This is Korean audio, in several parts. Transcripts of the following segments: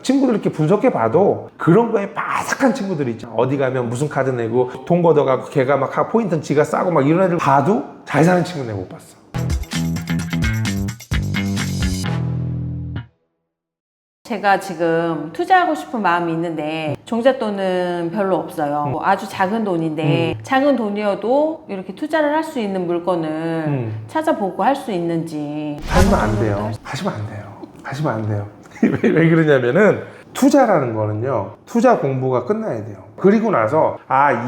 친구들 이렇게 분석해 봐도 그런 거에 빠삭한 친구들 있죠. 어디 가면 무슨 카드 내고 돈 걷어가고 걔가 막 포인트 지가 싸고 막 이런 애들 봐도 잘 사는 친구 내가 못 봤어. 제가 지금 투자하고 싶은 마음이 있는데 종잣돈은 별로 없어요. 뭐 아주 작은 돈인데 작은 돈이어도 이렇게 투자를 할 수 있는 물건을 찾아보고 할 수 있는지. 하시면 안 돼요. 하시면 안 돼요. 하시면 안 돼요. 왜 그러냐면은 투자라는 거는요, 투자 공부가 끝나야 돼요. 그리고 나서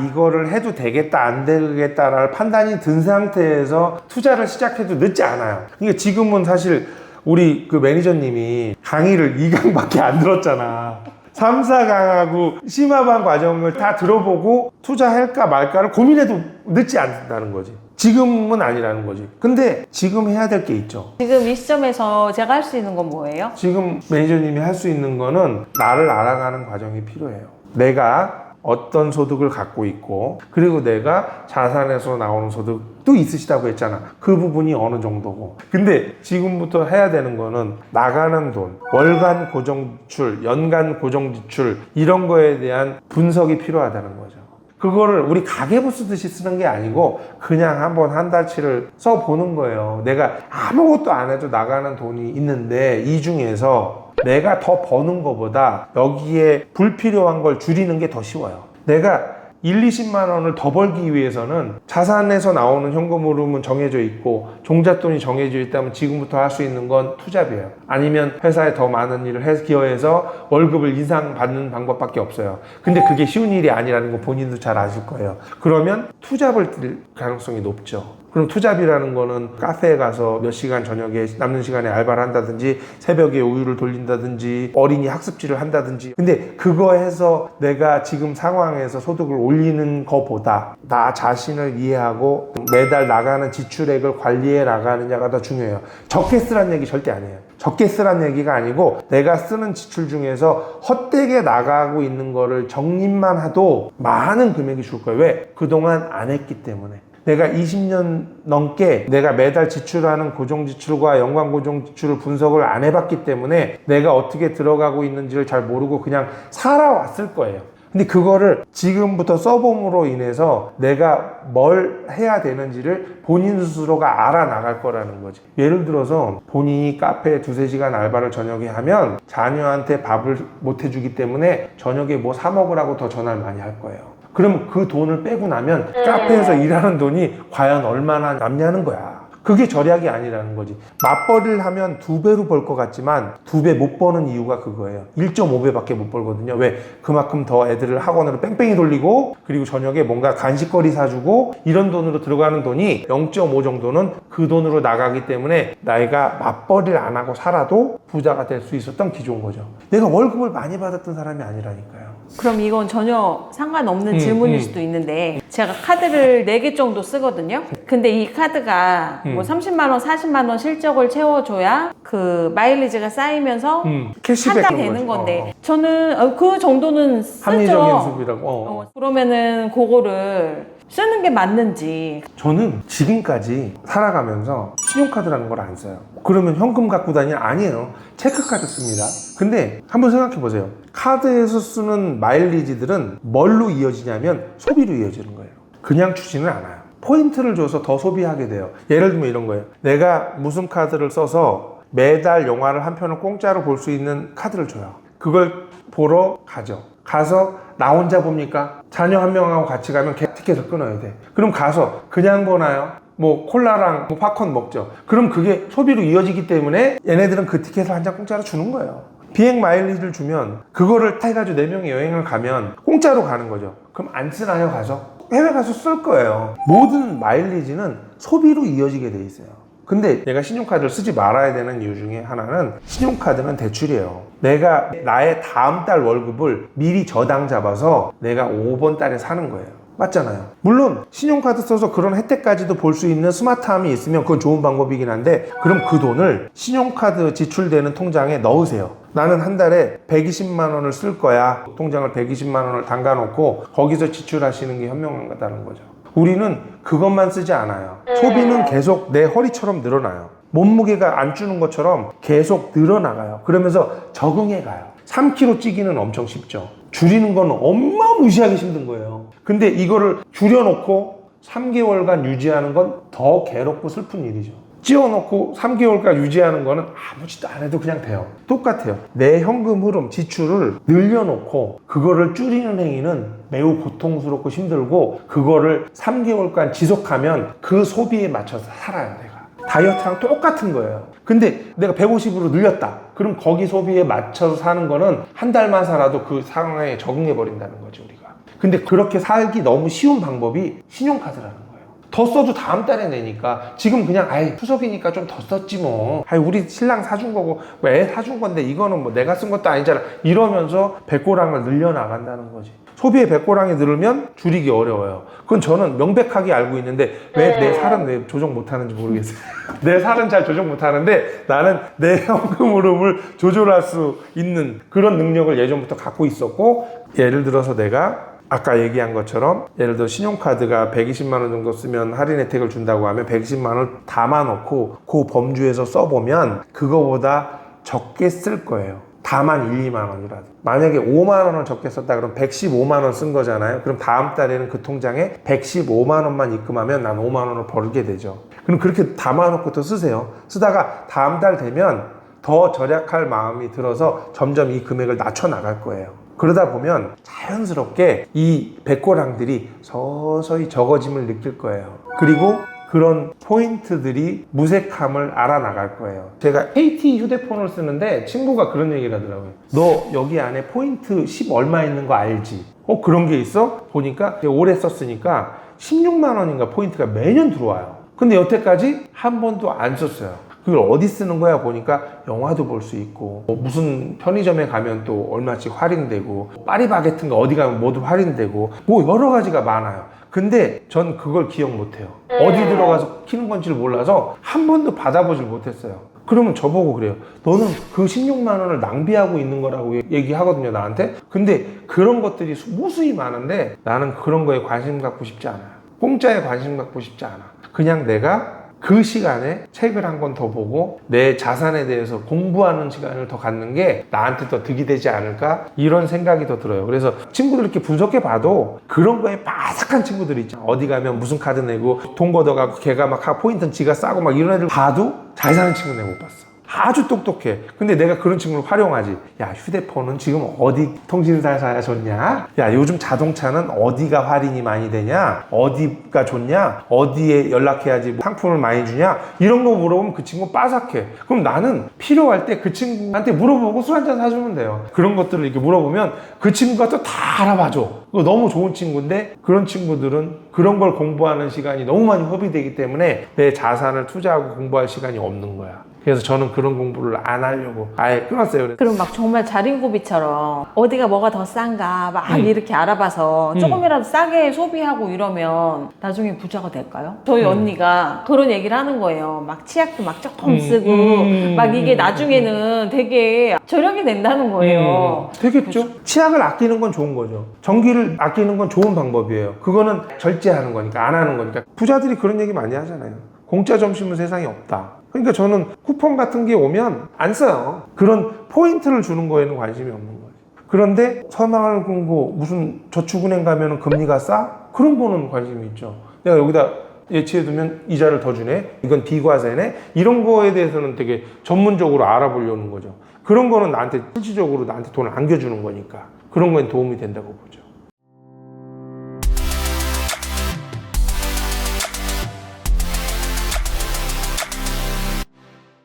이거를 해도 되겠다 안 되겠다라는 판단이 든 상태에서 투자를 시작해도 늦지 않아요. 그러니까 지금은 사실 우리 그 매니저님이 강의를 2강밖에 안 들었잖아. 3, 4강하고 심화반 과정을 다 들어보고 투자할까 말까를 고민해도 늦지 않다는 거지. 지금은 아니라는 거지. 근데 지금 해야 될 게 있죠. 지금 이 시점에서 제가 할 수 있는 건 뭐예요? 지금 매니저님이 할 수 있는 거는 나를 알아가는 과정이 필요해요. 내가 어떤 소득을 갖고 있고, 그리고 내가 자산에서 나오는 소득도 있으시다고 했잖아. 그 부분이 어느 정도고. 근데 지금부터 해야 되는 거는 나가는 돈, 월간 고정 지출, 연간 고정 지출, 이런 거에 대한 분석이 필요하다는 거죠. 그거를 우리 가계부 쓰듯이 쓰는 게 아니고 그냥 한번 한 달치를 써보는 거예요. 내가 아무것도 안 해도 나가는 돈이 있는데 이 중에서 내가 더 버는 것보다 여기에 불필요한 걸 줄이는 게 더 쉬워요. 내가 1, 20만 원을 더 벌기 위해서는 자산에서 나오는 현금 흐름은 정해져 있고 종잣돈이 정해져 있다면 지금부터 할 수 있는 건 투잡이에요. 아니면 회사에 더 많은 일을 기여해서 월급을 인상받는 방법밖에 없어요. 근데 그게 쉬운 일이 아니라는 거 본인도 잘 아실 거예요. 그러면 투잡을 뛸 가능성이 높죠. 그럼 투잡이라는 거는 카페에 가서 몇 시간 저녁에 남는 시간에 알바를 한다든지 새벽에 우유를 돌린다든지 어린이 학습지를 한다든지, 근데 그거 해서 내가 지금 상황에서 소득을 올리는 것보다 나 자신을 이해하고 매달 나가는 지출액을 관리해 나가느냐가 더 중요해요. 적게 쓰라는 얘기 절대 아니에요. 적게 쓰라는 얘기가 아니고 내가 쓰는 지출 중에서 헛되게 나가고 있는 거를 적립만 해도 많은 금액이 줄 거예요. 왜? 그동안 안 했기 때문에. 내가 20년 넘게 내가 매달 지출하는 고정지출과 연간 고정지출을 분석을 안 해봤기 때문에 내가 어떻게 들어가고 있는지를 잘 모르고 그냥 살아왔을 거예요. 근데 그거를 지금부터 써봄으로 인해서 내가 뭘 해야 되는지를 본인 스스로가 알아나갈 거라는 거지. 예를 들어서 본인이 카페에 2-3시간 알바를 저녁에 하면 자녀한테 밥을 못 해주기 때문에 저녁에 뭐 사 먹으라고 더 전화를 많이 할 거예요. 그럼 그 돈을 빼고 나면 카페에서 일하는 돈이 과연 얼마나 남냐는 거야. 그게 절약이 아니라는 거지. 맞벌이를 하면 2배로 벌 것 같지만 2배 못 버는 이유가 그거예요. 1.5배밖에 못 벌거든요. 왜? 그만큼 더 애들을 학원으로 뺑뺑이 돌리고 그리고 저녁에 뭔가 간식거리 사주고 이런 돈으로 들어가는 돈이 0.5 정도는 그 돈으로 나가기 때문에 나이가 맞벌이를 안 하고 살아도 부자가 될 수 있었던 기조인 거죠. 내가 월급을 많이 받았던 사람이 아니라니까요. 그럼 이건 전혀 상관없는 질문일 수도 있는데 제가 카드를 4개 정도 쓰거든요. 근데 이 카드가 뭐 30만 원, 40만 원 실적을 채워줘야 그 마일리지가 쌓이면서 캐시백이 되는 건데 저는 그 정도는 쓰죠. 합리적인 수비라고. 그러면은 그거를 쓰는 게 맞는지. 저는 지금까지 살아가면서 신용카드라는 걸 안 써요. 그러면 현금 갖고 다니냐? 아니에요. 체크카드 씁니다. 근데 한번 생각해 보세요. 카드에서 쓰는 마일리지들은 뭘로 이어지냐면 소비로 이어지는 거예요. 그냥 주지는 않아요. 포인트를 줘서 더 소비하게 돼요. 예를 들면 이런 거예요. 내가 무슨 카드를 써서 매달 영화를 한 편을 공짜로 볼 수 있는 카드를 줘요. 그걸 보러 가죠. 가서 나 혼자 봅니까? 자녀 한 명하고 같이 가면 티켓을 끊어야 돼. 그럼 가서 그냥 보나요? 뭐 콜라랑 뭐 팝콘 먹죠. 그럼 그게 소비로 이어지기 때문에 얘네들은 그 티켓을 한 장 공짜로 주는 거예요. 비행 마일리지를 주면 그거를 타가지고 4명이 여행을 가면 공짜로 가는 거죠. 그럼 안 쓰나요? 가서? 해외 가서 쓸 거예요. 모든 마일리지는 소비로 이어지게 돼 있어요. 근데 내가 신용카드를 쓰지 말아야 되는 이유 중에 하나는 신용카드는 대출이에요. 내가 나의 다음 달 월급을 미리 저당 잡아서 내가 5번 달에 사는 거예요. 맞잖아요. 물론 신용카드 써서 그런 혜택까지도 볼 수 있는 스마트함이 있으면 그건 좋은 방법이긴 한데 그럼 그 돈을 신용카드 지출되는 통장에 넣으세요. 나는 한 달에 120만 원을 쓸 거야. 통장을 120만 원을 담가 놓고 거기서 지출하시는 게 현명하다는 거죠. 우리는 그것만 쓰지 않아요. 소비는 계속 내 허리처럼 늘어나요. 몸무게가 안 주는 것처럼 계속 늘어나가요. 그러면서 적응해 가요. 3kg 찌기는 엄청 쉽죠. 줄이는 건 어마무시하게 힘든 거예요. 근데 이거를 줄여놓고 3개월간 유지하는 건 더 괴롭고 슬픈 일이죠. 찌워놓고 3개월간 유지하는 거는 아무 짓도 안 해도 그냥 돼요. 똑같아요. 내 현금 흐름, 지출을 늘려놓고 그거를 줄이는 행위는 매우 고통스럽고 힘들고, 그거를 3개월간 지속하면 그 소비에 맞춰서 살아요, 내가. 다이어트랑 똑같은 거예요. 근데 내가 150으로 늘렸다. 그럼 거기 소비에 맞춰서 사는 거는 한 달만 살아도 그 상황에 적응해 버린다는 거죠, 우리가. 근데 그렇게 살기 너무 쉬운 방법이 신용카드라는 거예요. 더 써도 다음 달에 내니까, 지금 그냥 아이 추석이니까 좀 더 썼지 뭐, 아이 우리 신랑 사준 거고 뭐 애 사준 건데 이거는 뭐 내가 쓴 것도 아니잖아, 이러면서 백고랑을 늘려나간다는 거지. 소비의 백고랑이 늘으면 줄이기 어려워요. 그건 저는 명백하게 알고 있는데 왜 내 살은 왜 조정 못하는지 모르겠어요. 내 살은 잘 조정 못하는데 나는 내 현금 흐름을 조절할 수 있는 그런 능력을 예전부터 갖고 있었고, 예를 들어서 내가 아까 얘기한 것처럼, 예를 들어 신용카드가 120만 원 정도 쓰면 할인 혜택을 준다고 하면 120만 원을 담아놓고 그 범주에서 써보면 그거보다 적게 쓸 거예요. 다만 1, 2만 원이라도. 만약에 5만 원을 적게 썼다 그러면 115만 원 쓴 거잖아요. 그럼 다음 달에는 그 통장에 115만 원만 입금하면 난 5만 원을 벌게 되죠. 그럼 그렇게 담아놓고 또 쓰세요. 쓰다가 다음 달 되면 더 절약할 마음이 들어서 점점 이 금액을 낮춰 나갈 거예요. 그러다 보면 자연스럽게 이 백고랑들이 서서히 적어짐을 느낄 거예요. 그리고 그런 포인트들이 무색함을 알아나갈 거예요. 제가 KT 휴대폰을 쓰는데 친구가 그런 얘기를 하더라고요. 너 여기 안에 포인트 10 얼마 있는 거 알지? 그런 게 있어? 보니까 오래 썼으니까 16만 원인가 포인트가 매년 들어와요. 근데 여태까지 한 번도 안 썼어요. 그걸 어디 쓰는 거야 보니까 영화도 볼 수 있고, 무슨 편의점에 가면 또 얼마씩 할인되고, 파리바게트인가 어디 가면 모두 할인되고, 뭐 여러 가지가 많아요. 근데 전 그걸 기억 못해요. 어디 들어가서 키는 건지를 몰라서 한 번도 받아보질 못했어요. 그러면 저보고 그래요. 너는 그 16만 원을 낭비하고 있는 거라고 얘기하거든요, 나한테. 근데 그런 것들이 무수히 많은데 나는 그런 거에 관심 갖고 싶지 않아요. 공짜에 관심 갖고 싶지 않아. 그냥 내가 그 시간에 책을 한 권 더 보고 내 자산에 대해서 공부하는 시간을 더 갖는 게 나한테 더 득이 되지 않을까, 이런 생각이 더 들어요. 그래서 친구들 이렇게 분석해 봐도 그런 거에 빠삭한 친구들 있잖아. 어디 가면 무슨 카드 내고 돈 걷어가고 걔가 막 포인트는 지가 싸고 막 이런 애들 봐도 잘 사는 친구 내가 못 봤어. 아주 똑똑해. 근데 내가 그런 친구를 활용하지. 야, 휴대폰은 지금 어디 통신사에서 좋냐? 야, 요즘 자동차는 어디가 할인이 많이 되냐? 어디가 좋냐? 어디에 연락해야지 상품을 많이 주냐? 이런 거 물어보면 그 친구 빠삭해. 그럼 나는 필요할 때 그 친구한테 물어보고 술 한잔 사주면 돼요. 그런 것들을 이렇게 물어보면 그 친구가 또 다 알아봐줘. 그거 너무 좋은 친구인데, 그런 친구들은 그런 걸 공부하는 시간이 너무 많이 허비되기 때문에 내 자산을 투자하고 공부할 시간이 없는 거야. 그래서 저는 그런 공부를 안 하려고 아예 끊었어요. 그럼 막 정말 자린고비처럼 어디가 뭐가 더 싼가 막 이렇게 알아봐서 조금이라도 싸게 소비하고 이러면 나중에 부자가 될까요? 저희 언니가 그런 얘기를 하는 거예요. 막 치약도 막 조금 쓰고 막 이게 나중에는 되게 절약이 된다는 거예요. 되겠죠. 치약을 아끼는 건 좋은 거죠. 전기를 아끼는 건 좋은 방법이에요. 그거는 절제하는 거니까, 안 하는 거니까. 부자들이 그런 얘기 많이 하잖아요. 공짜 점심은 세상에 없다. 그러니까 저는 쿠폰 같은 게 오면 안 써요. 그런 포인트를 주는 거에는 관심이 없는 거예요. 그런데 서마을금고 무슨 저축은행 가면 금리가 싸? 그런 거는 관심이 있죠. 내가 여기다 예치해두면 이자를 더 주네? 이건 비과세네? 이런 거에 대해서는 되게 전문적으로 알아보려는 거죠. 그런 거는 나한테 실질적으로 나한테 돈을 안겨주는 거니까 그런 거엔 도움이 된다고 보죠.